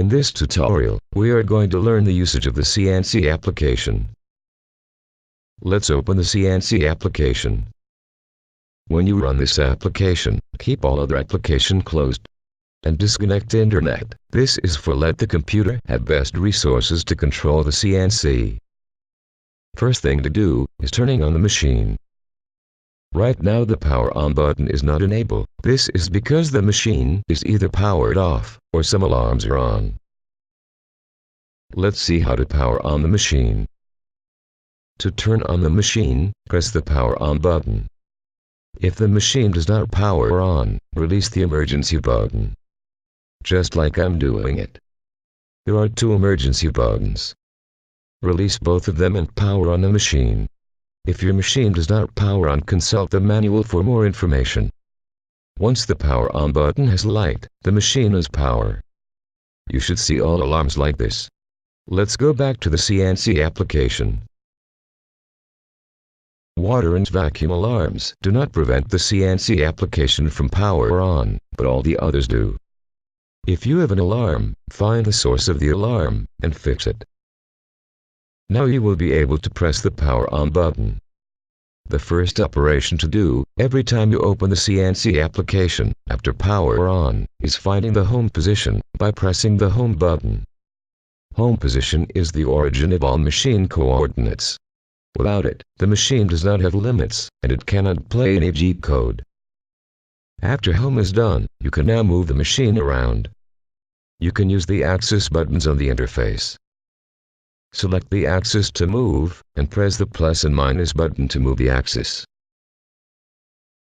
In this tutorial, we are going to learn the usage of the CNC application. Let's open the CNC application. When you run this application, keep all other applications closed and disconnect the internet. This is for let the computer have best resources to control the CNC. First thing to do is turning on the machine. Right now the power on button is not enabled. This is because the machine is either powered off or some alarms are on. Let's see how to power on the machine. To turn on the machine, press the power on button. If the machine does not power on, release the emergency button. Just like I'm doing it. There are two emergency buttons. Release both of them and power on the machine. If your machine does not power on, consult the manual for more information. Once the power on button has light, the machine is power. You should see all alarms like this. Let's go back to the CNC application. Water and vacuum alarms do not prevent the CNC application from power on, but all the others do. If you have an alarm, find the source of the alarm and fix it. Now you will be able to press the power on button. The first operation to do, every time you open the CNC application, after power on, is finding the home position, by pressing the home button. Home position is the origin of all machine coordinates. Without it, the machine does not have limits, and it cannot play any G-code. After home is done, you can now move the machine around. You can use the axis buttons on the interface. Select the axis to move, and press the plus and minus button to move the axis.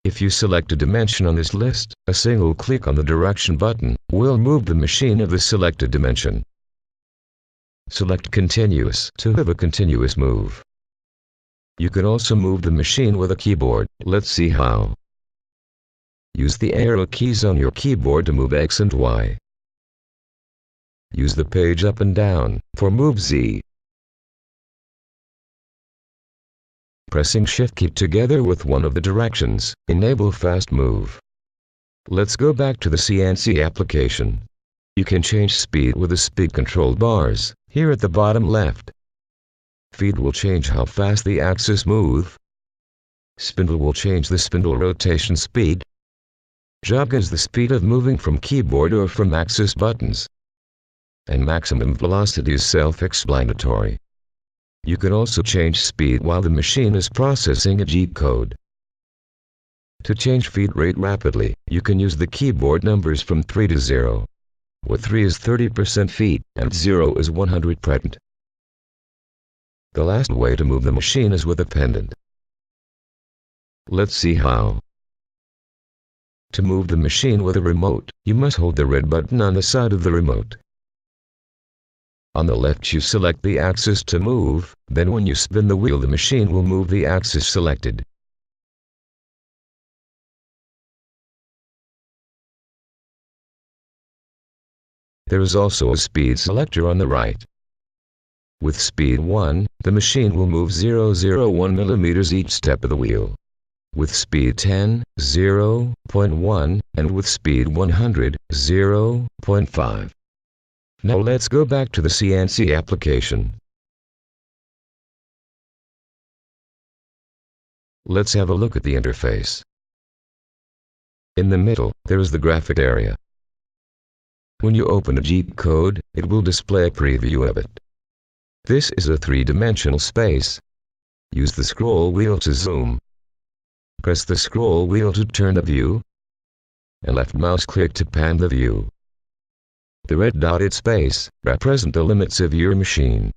If you select a dimension on this list, a single click on the direction button will move the machine of the selected dimension. Select continuous to have a continuous move. You can also move the machine with a keyboard. Let's see how. Use the arrow keys on your keyboard to move X and Y. Use the page up and down for move Z. Pressing Shift key together with one of the directions enable fast move. Let's go back to the CNC application. You can change speed with the speed control bars here at the bottom left. Feed will change how fast the axis move. Spindle will change the spindle rotation speed. Jog is the speed of moving from keyboard or from axis buttons. And maximum velocity is self-explanatory. You can also change speed while the machine is processing a G-code. To change feed rate rapidly, you can use the keyboard numbers from 3 to 0. Where 3 is 30% feed, and 0 is 100%. The last way to move the machine is with a pendant. Let's see how. To move the machine with a remote, you must hold the red button on the side of the remote. On the left you select the axis to move, then when you spin the wheel the machine will move the axis selected. There is also a speed selector on the right. With speed 1, the machine will move 0.01 millimeters each step of the wheel. With speed 10, 0.1, and with speed 100, 0.5. Now let's go back to the CNC application. Let's have a look at the interface. In the middle, there is the graphic area. When you open a G-code, it will display a preview of it. This is a three-dimensional space. Use the scroll wheel to zoom. Press the scroll wheel to turn the view. And left mouse click to pan the view. The red dotted space represents the limits of your machine.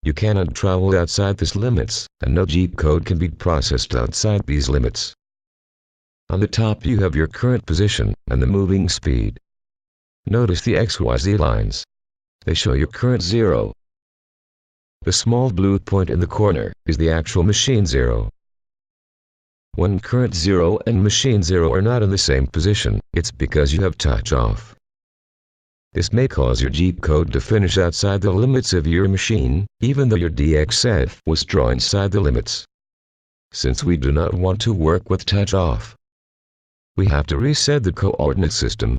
You cannot travel outside these limits, and no G-code can be processed outside these limits. On the top you have your current position and the moving speed. Notice the XYZ lines. They show your current 0. The small blue point in the corner is the actual machine 0. When current 0 and machine 0 are not in the same position, it's because you have touch off. This may cause your G-code to finish outside the limits of your machine, even though your DXF was drawn inside the limits. Since we do not want to work with touch off, we have to reset the coordinate system.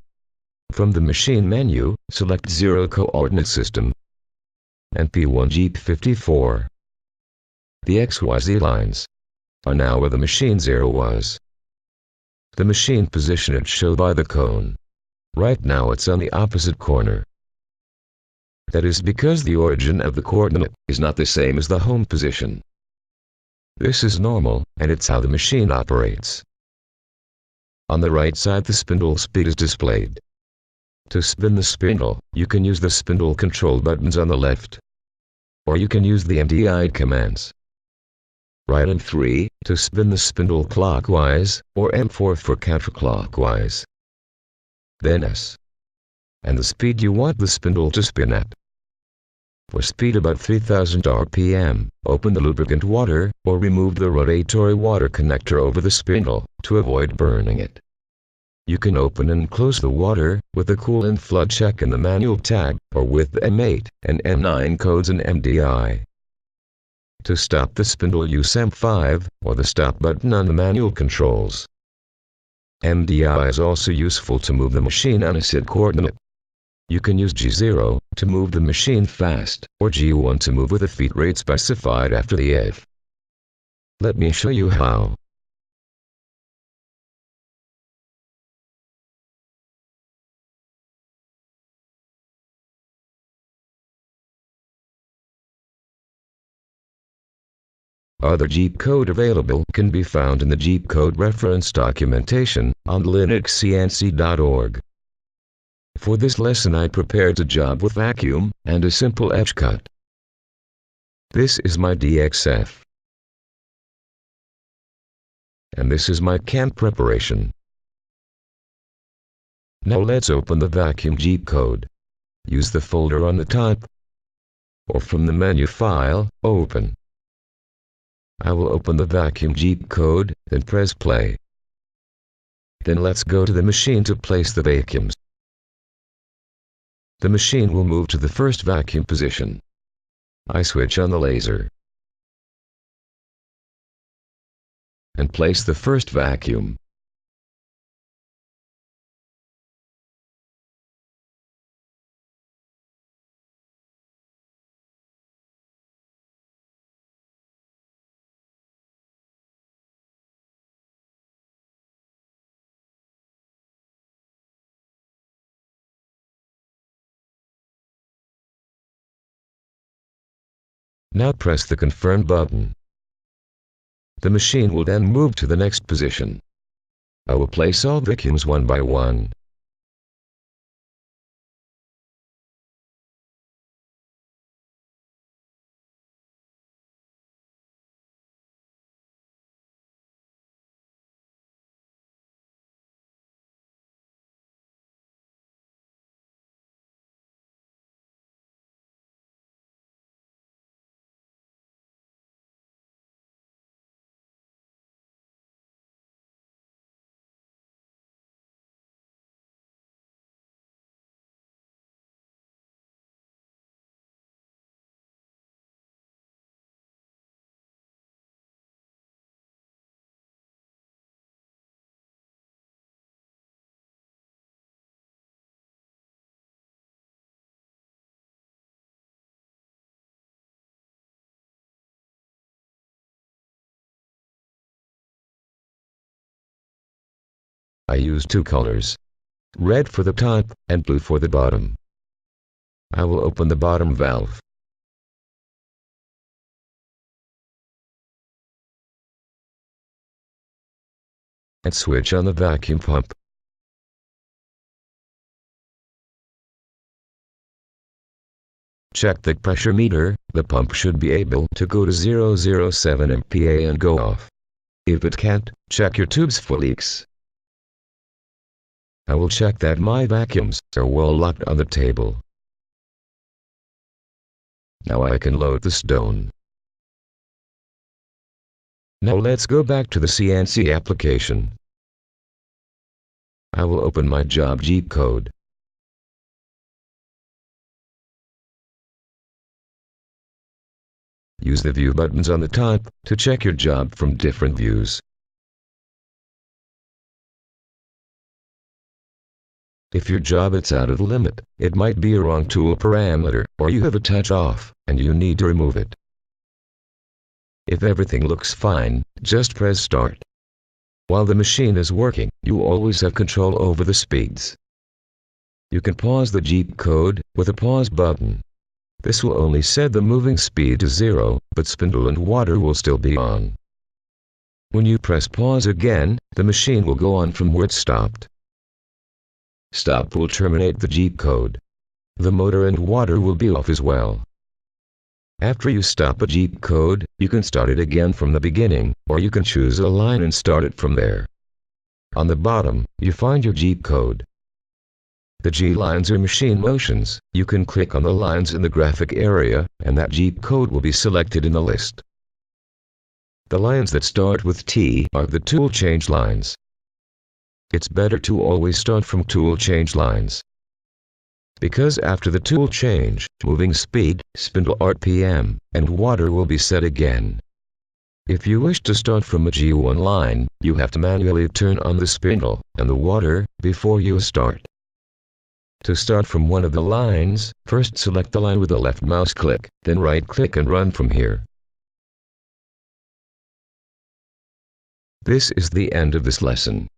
From the machine menu, select Zero Coordinate System and P1 Jeep 54. The XYZ lines are now where the machine 0 was. The machine position is shown by the cone. Right now it's on the opposite corner. That is because the origin of the coordinate is not the same as the home position. This is normal, and it's how the machine operates. On the right side the spindle speed is displayed. To spin the spindle, you can use the spindle control buttons on the left. Or you can use the MDI commands. Right and 3, to spin the spindle clockwise, or M4 for counterclockwise. Then S. And the speed you want the spindle to spin at. For speed about 3000 RPM, open the lubricant water, or remove the rotatory water connector over the spindle, to avoid burning it. You can open and close the water, with the coolant flood check in the manual tab, or with the M8 and M9 codes and MDI. To stop the spindle use M5, or the stop button on the manual controls. MDI is also useful to move the machine on a set coordinate. You can use G0 to move the machine fast, or G1 to move with a feet rate specified after the F. Let me show you how. Other Jeep code available can be found in the Jeep code reference documentation on linuxcnc.org. For this lesson I prepared a job with vacuum and a simple edge cut. This is my DXF. And this is my cam preparation. Now let's open the vacuum Jeep code. Use the folder on the top. Or from the menu file, open. I will open the vacuum Jeep code, then press play. Then let's go to the machine to place the vacuums. The machine will move to the first vacuum position. I switch on the laser and place the first vacuum. Now press the confirm button. The machine will then move to the next position. I will place all vacuums one by one. I use two colors, red for the top and blue for the bottom. I will open the bottom valve. And switch on the vacuum pump. Check the pressure meter, the pump should be able to go to 007 MPa and go off. If it can't, check your tubes for leaks. I will check that my vacuums are well locked on the table. Now I can load the stone. Now let's go back to the CNC application. I will open my job Jeep code. Use the view buttons on the top to check your job from different views. If your job is out of limit, it might be a wrong tool parameter, or you have a touch off, and you need to remove it. If everything looks fine, just press start. While the machine is working, you always have control over the speeds. You can pause the G-code with a pause button. This will only set the moving speed to 0, but spindle and water will still be on. When you press pause again, the machine will go on from where it stopped. Stop will terminate the G-code. The motor and water will be off as well. After you stop a G-code, you can start it again from the beginning, or you can choose a line and start it from there. On the bottom, you find your G-code. The G-lines are machine motions. You can click on the lines in the graphic area, and that G-code will be selected in the list. The lines that start with T are the tool change lines. It's better to always start from tool change lines, because after the tool change, moving speed, spindle RPM, and water will be set again. If you wish to start from a G1 line, you have to manually turn on the spindle and the water before you start. To start from one of the lines, first select the line with the left mouse click, then right click and run from here. This is the end of this lesson.